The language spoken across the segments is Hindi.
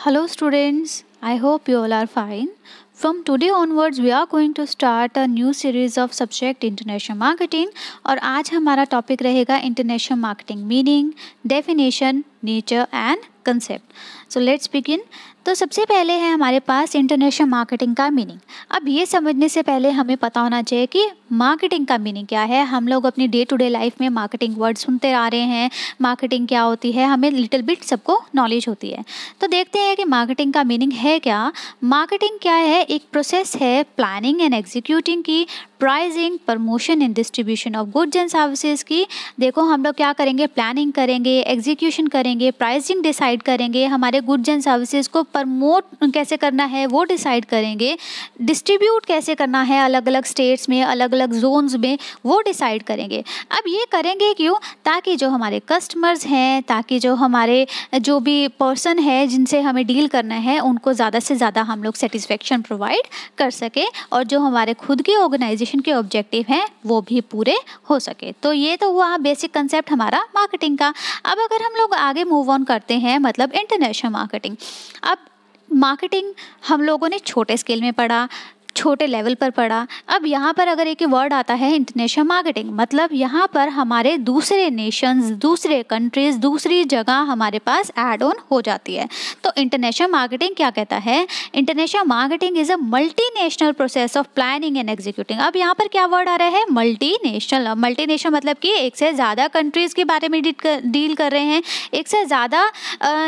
Hello students, I hope you all are fine. From today onwards we are going to start a new series of subject international marketing और आज हमारा टॉपिक रहेगा international marketing meaning, definition, nature and concept. So let's begin. तो सबसे पहले है हमारे पास इंटरनेशनल मार्केटिंग का मीनिंग। अब ये समझने से पहले हमें पता होना चाहिए कि मार्केटिंग का मीनिंग क्या है। हम लोग अपनी डे टू डे लाइफ में मार्केटिंग वर्ड सुनते आ रहे हैं, मार्केटिंग क्या होती है, हमें लिटिल बिट सबको नॉलेज होती है। तो देखते हैं कि मार्केटिंग का मीनिंग है क्या। मार्केटिंग क्या है? एक प्रोसेस है प्लानिंग एंड एग्जीक्यूटिंग की, pricing, promotion and distribution of goods and services की। देखो हम लोग क्या करेंगे, प्लानिंग करेंगे, एग्जीक्यूशन करेंगे, प्राइसिंग डिसाइड करेंगे, हमारे गुड्स एंड सर्विसेज को प्रमोट कैसे करना है वो डिसाइड करेंगे, डिस्ट्रीब्यूट कैसे करना है अलग अलग स्टेट्स में, अलग अलग जोन्स में, वो डिसाइड करेंगे। अब ये करेंगे क्यों? ताकि जो हमारे कस्टमर्स हैं, ताकि जो हमारे जो भी पर्सन है जिनसे हमें डील करना है उनको ज़्यादा से ज़्यादा हम लोग सेटिस्फेक्शन प्रोवाइड कर सके और जो हमारे खुद की ऑर्गेनाइजेशन के ऑब्जेक्टिव हैं वो भी पूरे हो सके। तो ये तो हुआ बेसिक कंसेप्ट हमारा मार्केटिंग का। अब अगर हम लोग आगे मूव ऑन करते हैं, मतलब इंटरनेशनल मार्केटिंग। अब मार्केटिंग हम लोगों ने छोटे स्केल में पढ़ा, छोटे लेवल पर पढ़ा। अब यहाँ पर अगर एक वर्ड आता है इंटरनेशनल मार्केटिंग, मतलब यहाँ पर हमारे दूसरे नेशंस, दूसरे कंट्रीज़, दूसरी जगह हमारे पास ऐड ऑन हो जाती है। तो इंटरनेशनल मार्केटिंग क्या कहता है? International marketing is a multinational process of planning and executing. अब यहाँ पर क्या वर्ड आ रहा है? मल्टीनेशनल। मल्टीनेशनल मतलब कि एक से ज़्यादा कंट्रीज़ के बारे में डील कर रहे हैं, एक से ज़्यादा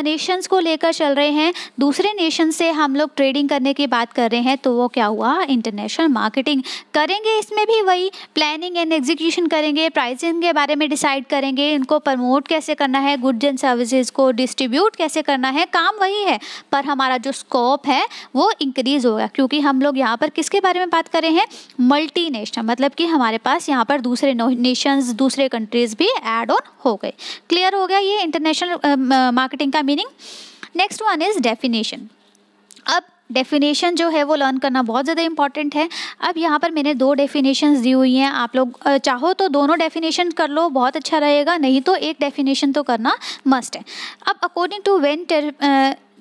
नेशंस को लेकर चल रहे हैं, दूसरे नेशन से हम लोग ट्रेडिंग करने की बात कर रहे हैं। तो वो क्या हुआ? इंटरनेशनल मार्केटिंग करेंगे। इसमें भी वही प्लानिंग एंड एग्जीक्यूशन करेंगे, प्राइसिंग के बारे में डिसाइड करेंगे, इनको प्रमोट कैसे करना है, गुड्स एंड सर्विसेज को डिस्ट्रीब्यूट कैसे करना है। काम वही है पर हमारा जो स्कोप है वो इंक्रीज होगा, क्योंकि हम लोग यहाँ पर किसके बारे में बात कर रहे हैं? मल्टीनेशनल, मतलब कि हमारे पास यहाँ पर दूसरे नेशंस, दूसरे कंट्रीज भी ऐड ऑन हो गए। क्लियर हो गया ये इंटरनेशनल मार्केटिंग का meaning. Next one is definition. अब डेफिनेशन जो है वो लर्न करना बहुत ज़्यादा इंपॉर्टेंट है। अब यहाँ पर मैंने दो डेफिनेशंस दी हुई हैं, आप लोग चाहो तो दोनों डेफिनेशन कर लो, बहुत अच्छा रहेगा, नहीं तो एक डेफिनेशन तो करना मस्ट है। अब अकॉर्डिंग टू वेन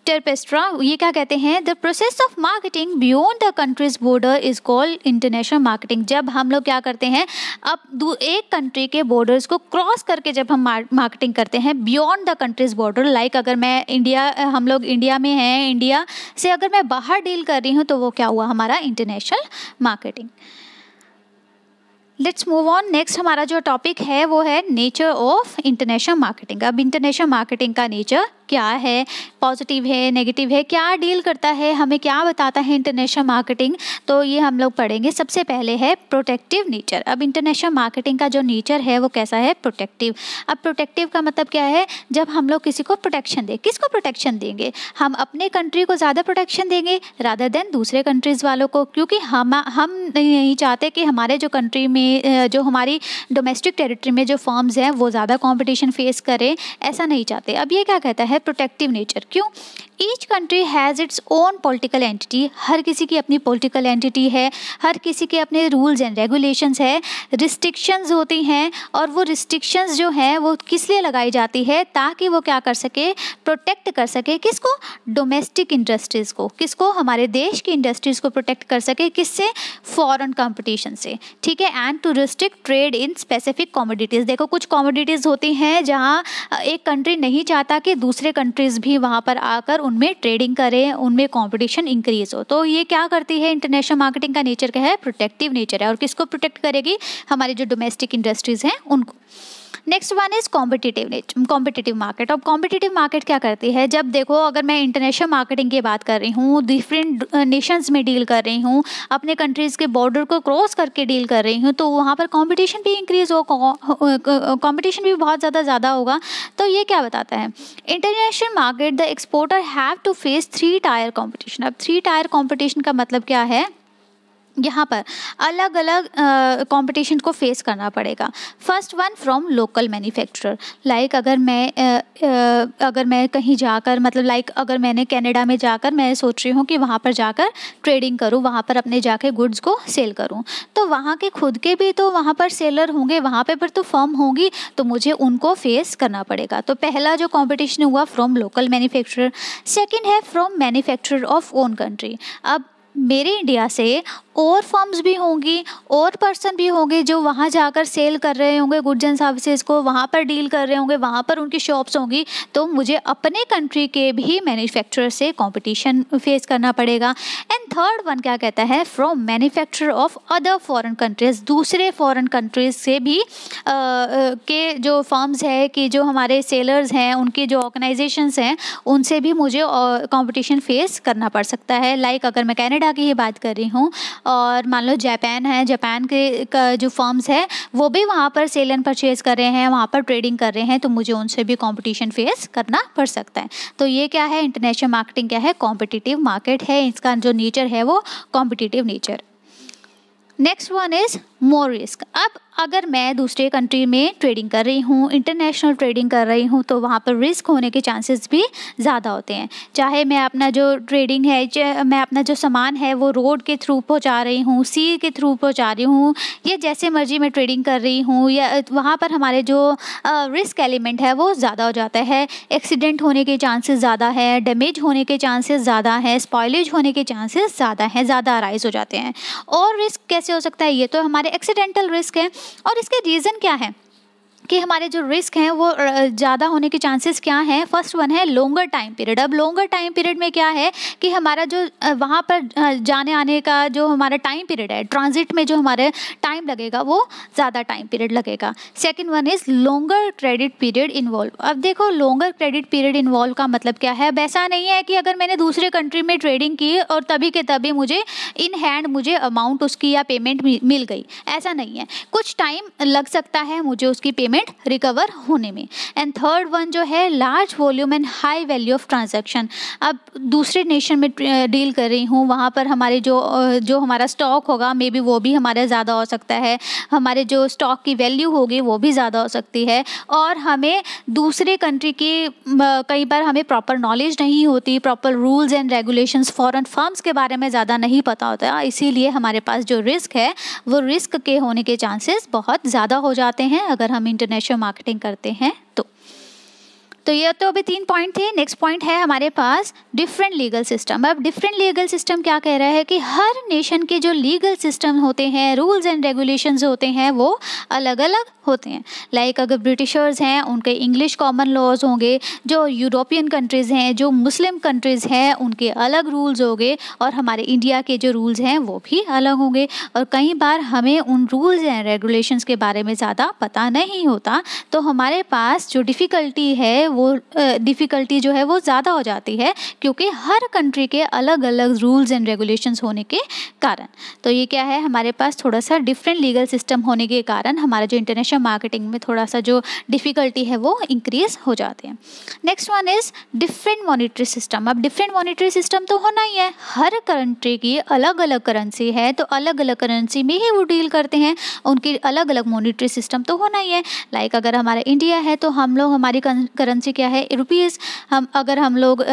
टेरपेस्ट्रा ये क्या कहते हैं? The process of marketing beyond the countries border is called international marketing. जब हम लोग क्या करते हैं, अब एक कंट्री के बॉर्डर्स को क्रॉस करके जब हम मार्केटिंग करते हैं beyond the countries border, like अगर मैं हम लोग इंडिया में हैं, इंडिया से अगर मैं बाहर डील कर रही हूँ तो वो क्या हुआ? हमारा international marketing. Let's move on. Next हमारा जो टॉपिक है वो है नेचर ऑफ इंटरनेशनल मार्केटिंग। अब इंटरनेशनल मार्केटिंग का नेचर क्या है, पॉजिटिव है, नेगेटिव है, क्या डील करता है, हमें क्या बताता है इंटरनेशनल मार्केटिंग, तो ये हम लोग पढ़ेंगे। सबसे पहले है प्रोटेक्टिव नेचर। अब इंटरनेशनल मार्केटिंग का जो नेचर है वो कैसा है? प्रोटेक्टिव। अब प्रोटेक्टिव का मतलब क्या है? जब हम लोग किसी को प्रोटेक्शन दें, किसको प्रोटेक्शन देंगे? हम अपने कंट्री को ज़्यादा प्रोटेक्शन देंगे रादर देन दूसरे कंट्रीज़ वालों को, क्योंकि हम नहीं चाहते कि हमारे जो कंट्री में, जो हमारी डोमेस्टिक टेरिटरी में जो फर्म्स हैं वो ज़्यादा कंपटीशन फेस करें, ऐसा नहीं चाहते। अब ये क्या कहता है? Protective nature. क्यों? Each country has its own political entity. हर किसी की अपनी पॉलिटिकल एंटिटी है, हर किसी के अपने रूल्स एंड रेगुलेशंस है, रिस्ट्रिक्शंस होती हैं, और वो रिस्ट्रिक्शंस जो हैं वो किस लिए लगाई जाती है? ताकि वो क्या कर सके? प्रोटेक्ट कर सके किसको? डोमेस्टिक इंडस्ट्रीज़ को। किसको? हमारे देश की इंडस्ट्रीज़ को प्रोटेक्ट कर सके। किससे? फॉरेन कंपटीशन से। ठीक है। And to restrict trade in specific commodities. देखो कुछ कमोडिटीज़ होती हैं जहाँ एक कंट्री नहीं चाहता कि दूसरे कंट्रीज़ भी वहाँ पर आकर उनमें ट्रेडिंग करें, उनमें कंपटीशन इंक्रीज हो। तो ये क्या करती है? इंटरनेशनल मार्केटिंग का नेचर क्या है? प्रोटेक्टिव नेचर है। और किसको प्रोटेक्ट करेगी? हमारी जो डोमेस्टिक इंडस्ट्रीज़ हैं उनको। Next one is competitive market. अब कॉम्पिटिटिव मार्केट क्या करती है? जब देखो अगर मैं इंटरनेशनल मार्केटिंग की बात कर रही हूँ, डिफरेंट नेशंस में डील कर रही हूँ, अपने कंट्रीज़ के बॉर्डर को क्रॉस करके डील कर रही हूँ, तो वहाँ पर कंपटीशन भी इंक्रीज हो, कंपटीशन भी बहुत ज़्यादा होगा। तो ये क्या बताता है? International market the exporter have to face 3 tier competition. अब 3 टायर कॉम्पिटिशन का मतलब क्या है? यहाँ पर अलग अलग कंपटीशन को फेस करना पड़ेगा। First one from local manufacturer, like अगर मैं कहीं जाकर मतलब लाइक अगर मैंने कनाडा में जाकर मैं सोच रही हूँ कि वहाँ पर जाकर ट्रेडिंग करूँ, वहाँ पर अपने जाके गुड्स को सेल करूँ, तो वहाँ के खुद के भी तो वहाँ पर सेलर होंगे, वहाँ पर तो फर्म होंगी, तो मुझे उनको फेस करना पड़ेगा। तो पहला जो कंपटीशन हुआ फ्रॉम लोकल मैन्युफैक्चरर। सेकेंड है from manufacturer of own country. अब मेरे इंडिया से और फर्म्स भी होंगी और पर्सन भी होंगे जो वहाँ जाकर सेल कर रहे होंगे गुड्स एंड सर्विसेज को, वहाँ पर डील कर रहे होंगे, वहाँ पर उनकी शॉप्स होंगी, तो मुझे अपने कंट्री के भी मैन्युफैक्चरर से कंपटीशन फेस करना पड़ेगा। एंड थर्ड वन क्या कहता है, from manufacturer of other foreign countries, दूसरे फॉरेन कंट्रीज से भी के जो फर्म्स है कि जो हमारे सेलर्स हैं, उनकी जो ऑर्गेनाइजेशंस हैं, उनसे भी मुझे कंपटीशन फेस करना पड़ सकता है। लाइक अगर मैं कनाडा की ही बात कर रही हूँ और मान लो जापान है, जापान के का जो फर्म्स है वो भी वहाँ पर सेल एंड परचेज कर रहे हैं, वहाँ पर ट्रेडिंग कर रहे हैं, तो मुझे उनसे भी कंपटीशन फेस करना पड़ सकता है। तो ये क्या है, इंटरनेशनल मार्केटिंग क्या है, कॉम्पिटिटिव मार्केट है, इसका जो नेचर है वो competitive nature. Next one is more risk. अब अगर मैं दूसरे कंट्री में ट्रेडिंग कर रही हूँ, इंटरनेशनल ट्रेडिंग कर रही हूँ, तो वहाँ पर रिस्क होने के चांसेस भी ज़्यादा होते हैं। चाहे मैं अपना जो ट्रेडिंग है, मैं अपना जो सामान है वो रोड के थ्रू पहुँचा रही हूँ, सी के थ्रू पहुँचा रही हूँ, या जैसे मर्जी मैं ट्रेडिंग कर रही हूँ, या वहाँ पर हमारे जो रिस्क एलिमेंट है वो ज़्यादा हो जाता है। एक्सीडेंट होने के चांसेस ज़्यादा है, डैमेज होने के चांसेस ज़्यादा है, स्पॉइलेज होने के चांसेस ज़्यादा हैं, ज़्यादा अराइज हो जाते हैं। और रिस्क कैसे हो सकता है, ये तो हमारे एक्सीडेंटल रिस्क है। और इसके रीज़न क्या है कि हमारे जो रिस्क हैं वो ज़्यादा होने के चांसेस क्या हैं। फर्स्ट वन है लॉन्गर टाइम पीरियड। अब लॉन्गर टाइम पीरियड में क्या है कि हमारा जो वहाँ पर जाने आने का जो हमारा टाइम पीरियड है, ट्रांजिट में जो हमारे टाइम लगेगा वो ज़्यादा टाइम पीरियड लगेगा। Second one is longer credit period involve. अब देखो लॉन्गर क्रेडिट पीरियड इन्वॉल्व का मतलब क्या है, अब ऐसा नहीं है कि अगर मैंने दूसरे कंट्री में ट्रेडिंग की और तभी के तभी मुझे इन हैंड मुझे अमाउंट उसकी या पेमेंट मिल गई, ऐसा नहीं है। कुछ टाइम लग सकता है मुझे उसकी पेमेंट रिकवर होने में। एंड थर्ड वन जो है large volume and high value of transaction. अब दूसरे नेशन में डील कर रही हूँ, वहाँ पर हमारे जो हमारा स्टॉक होगा मे बी वो भी हमारा ज़्यादा हो सकता है, हमारे जो स्टॉक की वैल्यू होगी वो भी ज़्यादा हो सकती है, और हमें दूसरे कंट्री की कई बार हमें प्रॉपर नॉलेज नहीं होती, proper rules and regulations foreign firms के बारे में ज़्यादा नहीं पता होता, इसीलिए हमारे पास जो रिस्क है वो रिस्क के होने के चांसेस बहुत ज़्यादा हो जाते हैं अगर हम इंटरनेशनल मार्केटिंग करते हैं तो ये तो अभी 3 पॉइंट थे। नेक्स्ट पॉइंट है हमारे पास डिफरेंट लीगल सिस्टम। अब डिफरेंट लीगल सिस्टम क्या कह रहा है कि हर नेशन के जो लीगल सिस्टम होते हैं, रूल्स एंड रेगुलेशंस होते हैं, वो अलग अलग होते हैं। लाइक अगर ब्रिटिशर्स हैं उनके इंग्लिश कॉमन लॉज होंगे, जो यूरोपियन कंट्रीज़ हैं, जो मुस्लिम कंट्रीज़ हैं उनके अलग रूल्स होंगे, और हमारे इंडिया के जो रूल्स हैं वो भी अलग होंगे। और कई बार हमें उन रूल्स एंड रेगुलेशंस के बारे में ज़्यादा पता नहीं होता, तो हमारे पास जो डिफ़िकल्टी है वो डिफ़िकल्टी जो है वो ज़्यादा हो जाती है, क्योंकि हर कंट्री के अलग अलग रूल्स एंड रेगुलेशंस होने के कारण। तो ये क्या है, हमारे पास थोड़ा सा डिफरेंट लीगल सिस्टम होने के कारण हमारा जो इंटरनेशनल मार्केटिंग में थोड़ा सा जो डिफ़िकल्टी है वो इंक्रीज़ हो जाते हैं। Next one is different monetary system. अब डिफरेंट मॉनिटरी सिस्टम तो होना ही है, हर कंट्री की अलग अलग करेंसी है, तो अलग अलग करेंसी में ही वो डील करते हैं, उनकी अलग अलग मॉनिटरी सिस्टम तो होना ही है। लाइक अगर हमारा इंडिया है तो हम लोग हमारी करेंसी क्या है, रुपीज़। अगर हम लोग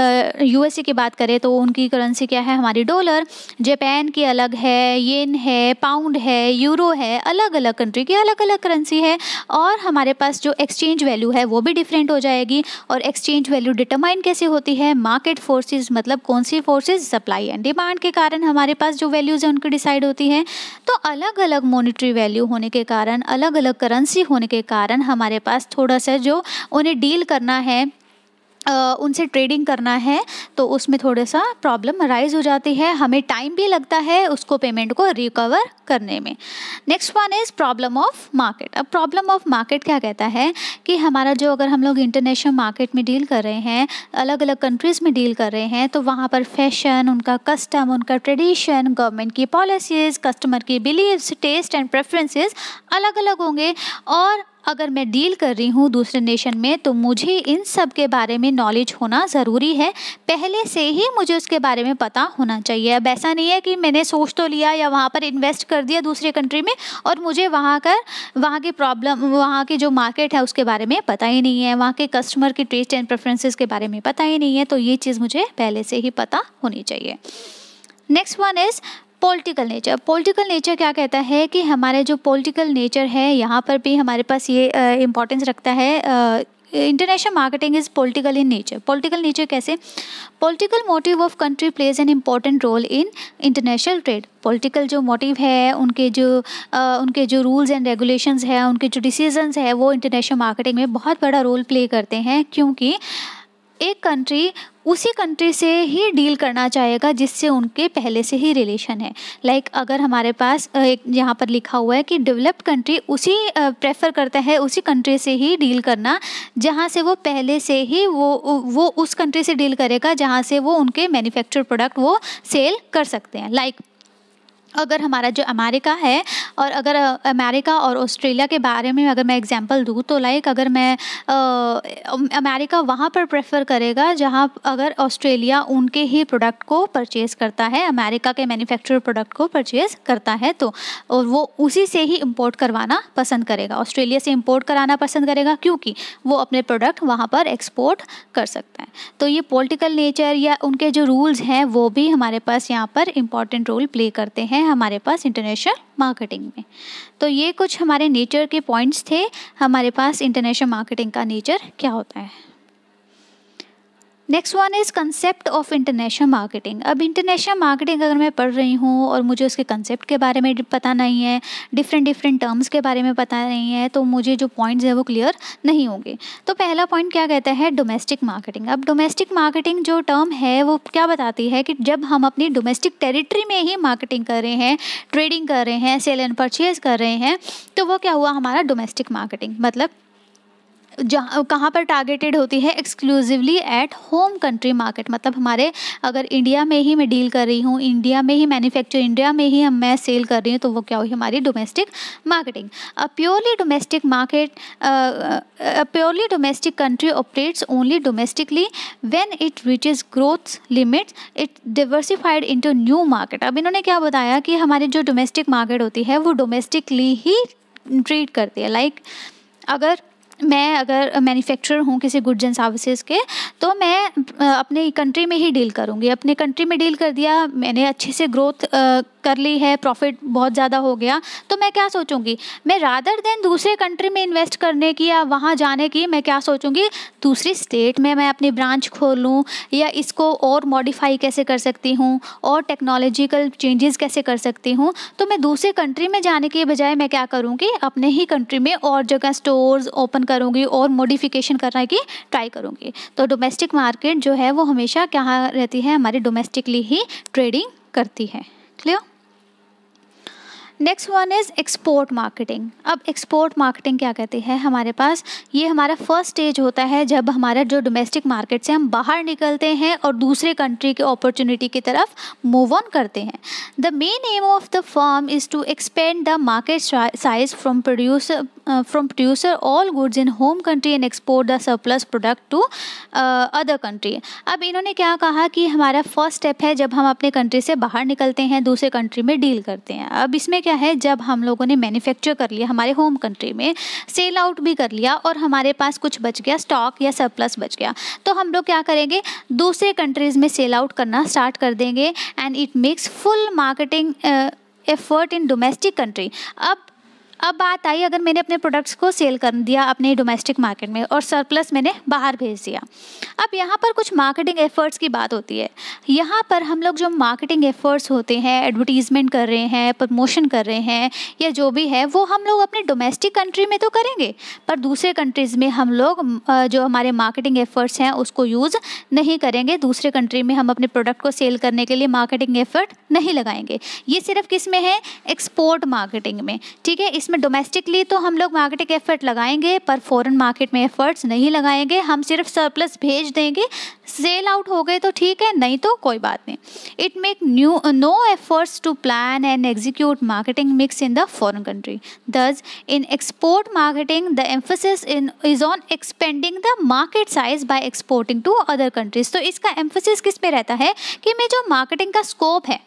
यूएसए की बात करें तो उनकी करेंसी क्या है, हमारी डॉलर। जापान की अलग है, येन है, पाउंड है, यूरो है, अलग अलग कंट्री की अलग अलग करेंसी है। और हमारे पास जो एक्सचेंज वैल्यू है वो भी डिफरेंट हो जाएगी। और एक्सचेंज वैल्यू डिटरमाइन कैसे होती है, मार्केट फोर्सेस, मतलब कौन सी फोर्सेस, सप्लाई एंड डिमांड के कारण हमारे पास जो वैल्यूज़ है उनकी डिसाइड होती है। तो अलग अलग मॉनिटरी वैल्यू होने के कारण, अलग अलग करेंसी होने के कारण हमारे पास थोड़ा सा जो उन्हें डील करना है, उनसे ट्रेडिंग करना है, तो उसमें थोड़ा सा प्रॉब्लम अराइज हो जाती है, हमें टाइम भी लगता है उसको पेमेंट को रिकवर करने में। Next one is problem of market. अब प्रॉब्लम ऑफ मार्केट क्या कहता है कि हमारा जो अगर हम लोग इंटरनेशनल मार्केट में डील कर रहे हैं, अलग अलग कंट्रीज़ में डील कर रहे हैं, तो वहाँ पर फैशन, उनका कस्टम, उनका ट्रेडिशन, गवर्नमेंट की पॉलिसीज़, कस्टमर की बिलीव्स, टेस्ट एंड प्रेफरेंसेस अलग अलग होंगे। और अगर मैं डील कर रही हूँ दूसरे नेशन में तो मुझे इन सब के बारे में नॉलेज होना ज़रूरी है, पहले से ही मुझे उसके बारे में पता होना चाहिए। अब ऐसा नहीं है कि मैंने सोच तो लिया या वहाँ पर इन्वेस्ट कर दिया दूसरे कंट्री में और मुझे वहाँ की प्रॉब्लम, वहाँ की जो मार्केट है उसके बारे में पता ही नहीं है, वहाँ के कस्टमर की टेस्ट एंड प्रेफरेंसेस के बारे में पता ही नहीं है। तो ये चीज़ मुझे पहले से ही पता होनी चाहिए। Next one is political nature. Political nature क्या कहता है कि हमारे जो पॉलिटिकल नेचर है यहाँ पर भी हमारे पास ये इम्पोर्टेंस रखता है। International marketing is political in nature. Political nature कैसे? Political motive of country plays an important role in international trade. Political जो मोटिव है, उनके जो रूल्स एंड रेगुलेशंस है, उनके जो डिसीजंस है, वो इंटरनेशनल मार्केटिंग में बहुत बड़ा रोल प्ले करते हैं, क्योंकि एक कंट्री उसी कंट्री से ही डील करना चाहेगा जिससे उनके पहले से ही रिलेशन है। लाइक अगर हमारे पास एक यहाँ पर लिखा हुआ है कि डेवलप्ड कंट्री उसी प्रेफर करता है उसी कंट्री से ही डील करना जहाँ से वो पहले से ही वो उस कंट्री से डील करेगा जहाँ से वो उनके मैन्युफैक्चर प्रोडक्ट वो सेल कर सकते हैं। लाइक अगर हमारा जो अमेरिका है और अगर अमेरिका और ऑस्ट्रेलिया के बारे में अगर मैं एग्जांपल दूँ तो लाइक अगर मैं अमेरिका वहाँ पर प्रेफर करेगा जहाँ अगर ऑस्ट्रेलिया उनके ही प्रोडक्ट को परचेज़ करता है, अमेरिका के मैन्युफैक्चर प्रोडक्ट को परचेज़ करता है, तो और वो उसी से ही इंपोर्ट करवाना पसंद करेगा, ऑस्ट्रेलिया से इंपोर्ट कराना पसंद करेगा, क्योंकि वो अपने प्रोडक्ट वहाँ पर एक्सपोर्ट कर सकता है। तो ये पॉलिटिकल नेचर या उनके जो रूल्स हैं वो भी हमारे पास यहाँ पर इम्पॉर्टेंट रोल प्ले करते हैं हमारे पास इंटरनेशनल मार्केटिंग में। तो ये कुछ हमारे नेचर के पॉइंट्स थे, हमारे पास इंटरनेशनल मार्केटिंग का नेचर क्या होता है। Next one is concept of international marketing. अब इंटरनेशनल मार्केटिंग अगर मैं पढ़ रही हूँ और मुझे उसके कंसेप्ट के बारे में पता नहीं है, डिफरेंट टर्म्स के बारे में पता नहीं है, तो मुझे जो पॉइंट्स है वो क्लियर नहीं होंगे। तो पहला पॉइंट क्या कहता है? Domestic marketing. अब डोमेस्टिक मार्केटिंग जो टर्म है वो क्या बताती है कि जब हम अपनी डोमेस्टिक टेरिटरी में ही मार्केटिंग कर रहे हैं, ट्रेडिंग कर रहे हैं, सेल एंड परचेज कर रहे हैं, तो वो क्या हुआ हमारा डोमेस्टिक मार्केटिंग। मतलब जहाँ कहाँ पर टारगेटेड होती है? Exclusively at home country market. मतलब हमारे अगर इंडिया में ही मैं डील कर रही हूँ, इंडिया में ही मैन्युफैक्चर, इंडिया में ही मैं सेल कर रही हूँ, तो वो क्या हुई हमारी domestic marketing. A purely domestic country operates only domestically when it reaches growth limits it diversified into new market. अब इन्होंने क्या बताया कि हमारी जो डोमेस्टिक मार्केट होती है वो डोमेस्टिकली ही ट्रीट करती है। लाइक अगर मैन्युफैक्चरर हूँ किसी गुड्स एंड सर्विसेज के, तो मैं अपने कंट्री में ही डील करूँगी। अपने कंट्री में डील कर दिया, मैंने अच्छे से ग्रोथ कर ली है, प्रॉफिट बहुत ज़्यादा हो गया, तो मैं क्या सोचूंगी? मैं रादर देन दूसरे कंट्री में इन्वेस्ट करने की या वहाँ जाने की, मैं क्या सोचूंगी? दूसरी स्टेट में मैं अपनी ब्रांच खोलूँ या इसको और मॉडिफाई कैसे कर सकती हूँ और टेक्नोलॉजिकल चेंजेस कैसे कर सकती हूँ। तो मैं दूसरे कंट्री में जाने के बजाय मैं क्या करूँगी? अपने ही कंट्री में और जगह स्टोर्स ओपन करूँगी और मॉडिफिकेशन करने की ट्राई करूँगी। तो डोमेस्टिक मार्केट जो है वो हमेशा क्या रहती है? हमारी डोमेस्टिकली ही ट्रेडिंग करती है। Clear? Next one is export marketing. अब एक्सपोर्ट मार्केटिंग क्या कहती है? हमारे पास ये हमारा फर्स्ट स्टेज होता है जब हमारा जो डोमेस्टिक मार्केट से हम बाहर निकलते हैं और दूसरे कंट्री के अपॉर्चुनिटी की तरफ मूव ऑन करते हैं। The main aim of the firm is to expand the market size from producer all goods in home country and export the surplus product to other country. अब इन्होंने क्या कहा कि हमारा फर्स्ट स्टेप है जब हम अपने कंट्री से बाहर निकलते हैं, दूसरे कंट्री में डील करते हैं। अब इसमें क्या है? जब हम लोगों ने मैन्युफैक्चर कर लिया हमारे होम कंट्री में, सेल आउट भी कर लिया और हमारे पास कुछ बच गया, स्टॉक या सरप्लस बच गया, तो हम लोग क्या करेंगे? दूसरे कंट्रीज़ में सेल आउट करना स्टार्ट कर देंगे and it makes full marketing effort in domestic country. अब बात आई, अगर मैंने अपने प्रोडक्ट्स को सेल कर दिया अपने डोमेस्टिक मार्केट में और सरप्लस मैंने बाहर भेज दिया। अब यहाँ पर कुछ मार्केटिंग एफर्ट्स की बात होती है। यहाँ पर हम लोग जो मार्केटिंग एफर्ट्स होते हैं, एडवर्टीजमेंट कर रहे हैं, प्रमोशन कर रहे हैं या जो भी है, वो हम लोग अपने डोमेस्टिक कंट्री में तो करेंगे, पर दूसरे कंट्रीज़ में हम लोग जो हमारे मार्केटिंग एफर्ट्स हैं उसको यूज़ नहीं करेंगे। दूसरे कंट्री में हम अपने प्रोडक्ट को सेल करने के लिए मार्केटिंग एफर्ट नहीं लगाएंगे। ये सिर्फ किस में है? एक्सपोर्ट मार्केटिंग में। ठीक है, इसमें इसमें डोमेस्टिकली तो हम लोग मार्केटिंग एफर्ट लगाएंगे पर फॉरेन मार्केट में एफर्ट्स नहीं लगाएंगे, हम सिर्फ सरप्लस भेज देंगे, सेल आउट हो गए तो ठीक है, नहीं तो कोई बात नहीं। It make no efforts to plan and execute marketing mix in the foreign country. Thus in export marketing the emphasis is on expanding the market size by exporting to other countries. तो इसका एम्फोसिस किस पे रहता है कि मैं जो मार्केटिंग का स्कोप है,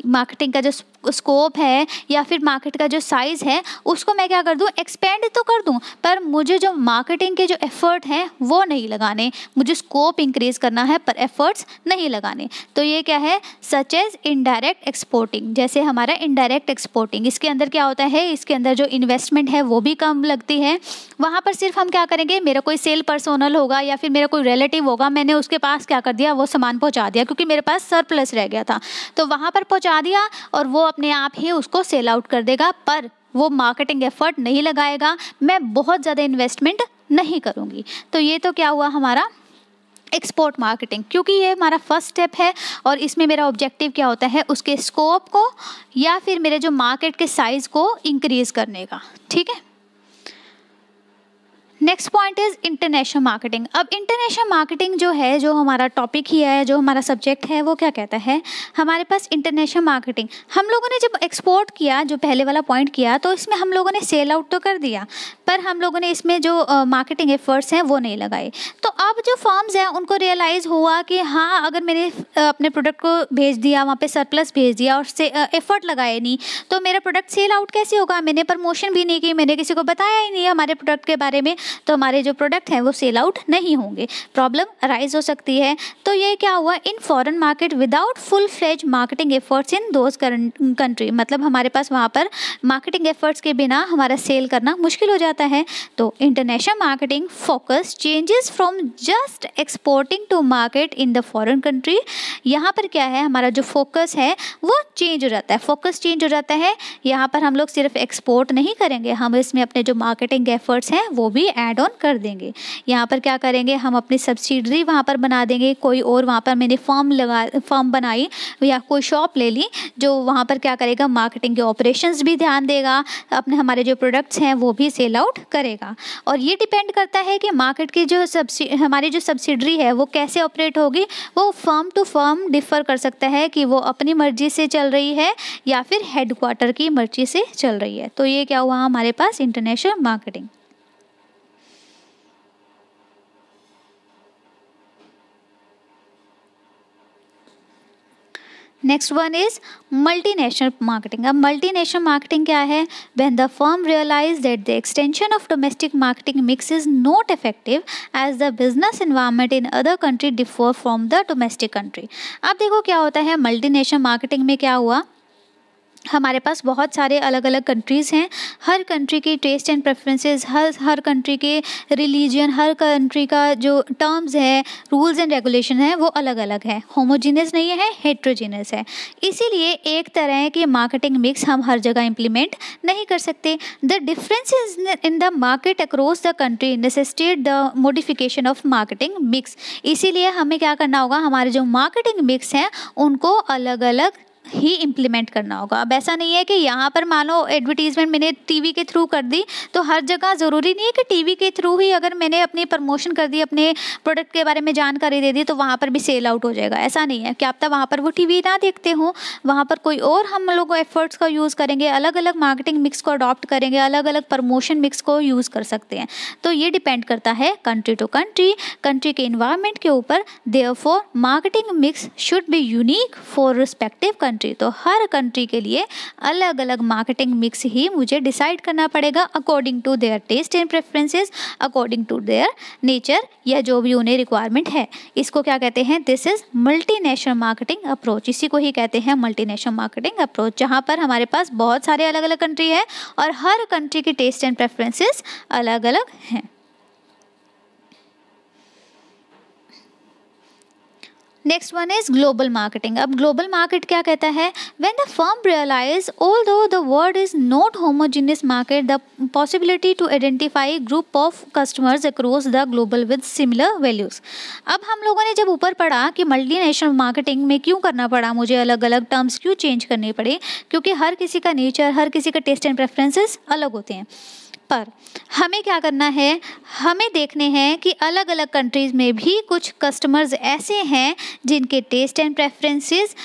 मार्केटिंग का जो स्कोप है या फिर मार्केट का जो साइज़ है उसको मैं क्या कर दूं, एक्सपेंड तो कर दूं, पर मुझे जो मार्केटिंग के जो एफर्ट हैं वो नहीं लगाने, मुझे स्कोप इंक्रीज करना है पर एफर्ट्स नहीं लगाने। तो ये क्या है, सच एज इनडायरेक्ट एक्सपोर्टिंग, जैसे हमारा इनडायरेक्ट एक्सपोर्टिंग, इसके अंदर क्या होता है, इसके अंदर जो इन्वेस्टमेंट है वो भी कम लगती है। वहाँ पर सिर्फ हम क्या करेंगे, मेरा कोई सेल पर्सोनल होगा या फिर मेरा कोई रिलेटिव होगा, मैंने उसके पास क्या कर दिया, वो सामान पहुँचा दिया क्योंकि मेरे पास सरप्लस रह गया था, तो वहाँ पर पहुँचा दिया और वो अपने आप ही उसको सेल आउट कर देगा, पर वो मार्केटिंग एफर्ट नहीं लगाएगा, मैं बहुत ज़्यादा इन्वेस्टमेंट नहीं करूँगी। तो ये तो क्या हुआ हमारा एक्सपोर्ट मार्केटिंग, क्योंकि ये हमारा फर्स्ट स्टेप है और इसमें मेरा ऑब्जेक्टिव क्या होता है, उसके स्कोप को या फिर मेरे जो मार्केट के साइज़ को इंक्रीज़ करने का। ठीक है, next point is international marketing. अब इंटरनेशनल मार्केटिंग जो है, जो हमारा टॉपिक ही है, जो हमारा सब्जेक्ट है, वो क्या कहता है, हमारे पास इंटरनेशनल मार्केटिंग, हम लोगों ने जब एक्सपोर्ट किया, जो पहले वाला पॉइंट किया, तो इसमें हम लोगों ने सेल आउट तो कर दिया, पर हम लोगों ने इसमें जो मार्केटिंग एफर्ट्स हैं वो नहीं लगाए। तो अब जो फर्म्स हैं उनको रियलाइज़ हुआ कि हाँ, अगर मैंने अपने प्रोडक्ट को भेज दिया, वहाँ पे सरप्लस भेज दिया और से एफर्ट लगाए नहीं, तो मेरा प्रोडक्ट सेल आउट कैसे होगा, मैंने प्रमोशन भी नहीं की, मैंने किसी को बताया ही नहीं हमारे प्रोडक्ट के बारे में, तो हमारे जो प्रोडक्ट हैं वो सेल आउट नहीं होंगे, प्रॉब्लम अराइज हो सकती है। तो ये क्या हुआ, in foreign market without full fledge marketing efforts in those country, मतलब हमारे पास वहाँ पर मार्केटिंग एफर्ट्स के बिना हमारा सेल करना मुश्किल हो जाता है। तो international marketing focus changes from just exporting to market in the foreign country. यहाँ पर क्या है, हमारा जो फोकस है वो चेंज हो जाता है, फोकस चेंज हो जाता है। यहाँ पर हम लोग सिर्फ एक्सपोर्ट नहीं करेंगे, हम इसमें अपने जो मार्केटिंग एफर्ट्स हैं वो भी ऐड ऑन कर देंगे। यहाँ पर क्या करेंगे, हम अपनी सब्सिडरी वहाँ पर बना देंगे, कोई और वहाँ पर मैंने फर्म बनाई या कोई शॉप ले ली जो वहाँ पर क्या करेगा, मार्केटिंग के ऑपरेशंस भी ध्यान देगा, अपने हमारे जो प्रोडक्ट्स हैं वो भी सेल आउट करेगा। और ये डिपेंड करता है कि मार्केट की जो हमारी जो सब्सिडरी है वो कैसे ऑपरेट होगी, वो फर्म टू फर्म डिफ़र कर सकता है कि वो अपनी मर्जी से चल रही है या फिर हेडक्वार्टर की मर्जी से चल रही है। तो ये क्या हुआ हमारे पास international marketing. Next one is multinational marketing. अब मल्टीनेशनल मार्केटिंग क्या है, when the firm realise that the extension of domestic marketing mix is not effective as the business environment in other country differ from the domestic country. अब देखो क्या होता है, मल्टीनेशनल मार्केटिंग में क्या हुआ, हमारे पास बहुत सारे अलग अलग कंट्रीज़ हैं, हर कंट्री की टेस्ट एंड प्रेफरेंसेस, हर कंट्री के रिलीजन, हर कंट्री का जो टर्म्स है, रूल्स एंड रेगुलेशन है वो अलग अलग है, होमोजीनियस नहीं है, हेट्रोजीनियस है। इसीलिए एक तरह की मार्केटिंग मिक्स हम हर जगह इम्प्लीमेंट नहीं कर सकते। The differences in the market across the country necessitate the modification of marketing mix. इसीलिए हमें क्या करना होगा, हमारे जो मार्केटिंग मिक्स हैं उनको अलग अलग ही इम्प्लीमेंट करना होगा। अब ऐसा नहीं है कि यहाँ पर मान लो एडवर्टीज़मेंट मैंने टीवी के थ्रू कर दी, तो हर जगह ज़रूरी नहीं है कि टीवी के थ्रू ही अगर मैंने अपनी प्रमोशन कर दी, अपने प्रोडक्ट के बारे में जानकारी दे दी, तो वहाँ पर भी सेल आउट हो जाएगा। ऐसा नहीं है, क्या पता वहाँ पर वो टीवी ना देखते हो, वहाँ पर कोई और हम लोग एफर्ट्स का यूज़ करेंगे, अलग अलग मार्केटिंग मिक्स को अडॉप्ट करेंगे, अलग अलग प्रमोशन मिक्स को यूज़ कर सकते हैं। तो ये डिपेंड करता है कंट्री टू कंट्री, कंट्री के इन्वायरमेंट के ऊपर। Therefore marketing mix should be unique for respective country. तो हर कंट्री के लिए अलग अलग मार्केटिंग मिक्स ही मुझे डिसाइड करना पड़ेगा according to their taste and preferences, according to their nature, या जो भी उन्हें रिक्वायरमेंट है। इसको क्या कहते हैं, this is multinational marketing approach. इसी को ही कहते हैं मल्टीनेशनल मार्केटिंग अप्रोच, जहाँ पर हमारे पास बहुत सारे अलग अलग कंट्री है और हर कंट्री की टेस्ट एंड प्रेफरेंसेस अलग अलग हैं। Next one is global marketing. अब ग्लोबल मार्केट क्या कहता है? When the firm realise although the world is not homogeneous market the possibility to identify group of customers across the global with similar values. अब हम लोगों ने जब ऊपर पढ़ा कि मल्टीनेशनल मार्केटिंग में क्यों करना पड़ा, मुझे अलग अलग टर्म्स क्यों चेंज करने पड़े, क्योंकि हर किसी का नेचर, हर किसी का टेस्ट एंड प्रेफरेंसेस अलग होते हैं। पर हमें क्या करना है, हमें देखने हैं कि अलग अलग कंट्रीज़ में भी कुछ कस्टमर्स ऐसे हैं जिनके टेस्ट एंड प्रेफरेंसेस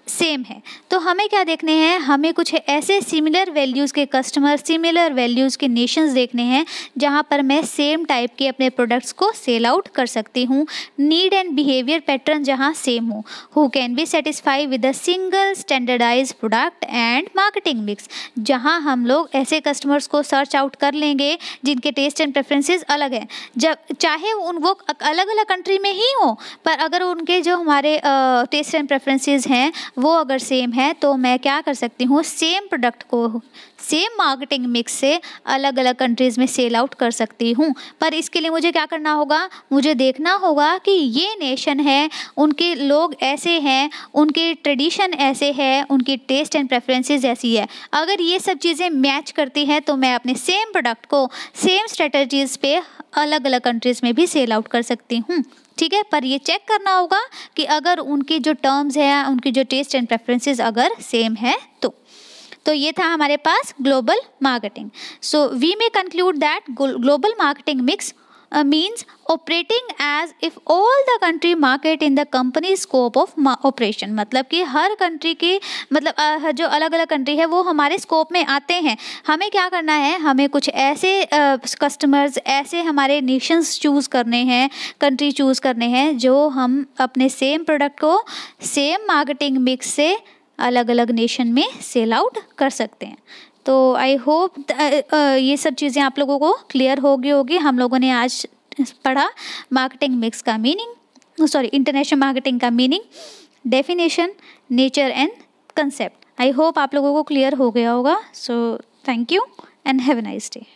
सेम है। तो हमें क्या देखने हैं, हमें कुछ ऐसे सिमिलर वैल्यूज़ के कस्टमर, सिमिलर वैल्यूज़ के नेशंस देखने हैं जहां पर मैं सेम टाइप के अपने प्रोडक्ट्स को सेल आउट कर सकती हूं। नीड एंड बिहेवियर पैटर्न जहां सेम हो, who can be satisfy with a single standardise product and marketing mix. जहां हम लोग ऐसे कस्टमर्स को सर्च आउट कर लेंगे जिनके टेस्ट एंड प्रेफरेंसेस अलग हैं, जब चाहे वो अलग अलग कंट्री में ही हो, पर अगर उनके जो हमारे टेस्ट एंड प्रेफरेंसेस हैं वो अगर सेम है, तो मैं क्या कर सकती हूँ, सेम प्रोडक्ट को सेम मार्केटिंग मिक्स से अलग अलग कंट्रीज़ में सेल आउट कर सकती हूँ। पर इसके लिए मुझे क्या करना होगा, मुझे देखना होगा कि ये नेशन है, उनके लोग ऐसे हैं, उनके ट्रेडिशन ऐसे हैं, उनकी टेस्ट एंड प्रेफरेंसेस ऐसी है। अगर ये सब चीज़ें मैच करती हैं तो मैं अपने सेम प्रोडक्ट को सेम स्ट्रेटजीज़ पे अलग अलग कंट्रीज़ में भी सेल आउट कर सकती हूँ। ठीक है, पर ये चेक करना होगा कि अगर उनकी जो टर्म्स है, उनकी जो टेस्ट एंड प्रेफरेंसेस अगर सेम है तो ये था हमारे पास global marketing. So we may conclude that global marketing mix means operating as if all the country market in the company scope of operation। मतलब कि हर कंट्री की मतलब जो अलग अलग कंट्री है वो हमारे स्कोप में आते हैं। हमें क्या करना है, हमें कुछ ऐसे कस्टमर्स, ऐसे हमारे नेशंस चूज़ करने हैं, कंट्री चूज़ करने हैं जो हम अपने सेम प्रोडक्ट को सेम मार्केटिंग मिक्स से अलग अलग नेशन में सेल आउट कर सकते हैं। तो आई होप ये सब चीज़ें आप लोगों को क्लियर होगी। हम लोगों ने आज पढ़ा मार्केटिंग मिक्स का मीनिंग, इंटरनेशनल मार्केटिंग का meaning, definition, nature and concept. I hope आप लोगों को क्लियर हो गया होगा। So thank you and have a nice day.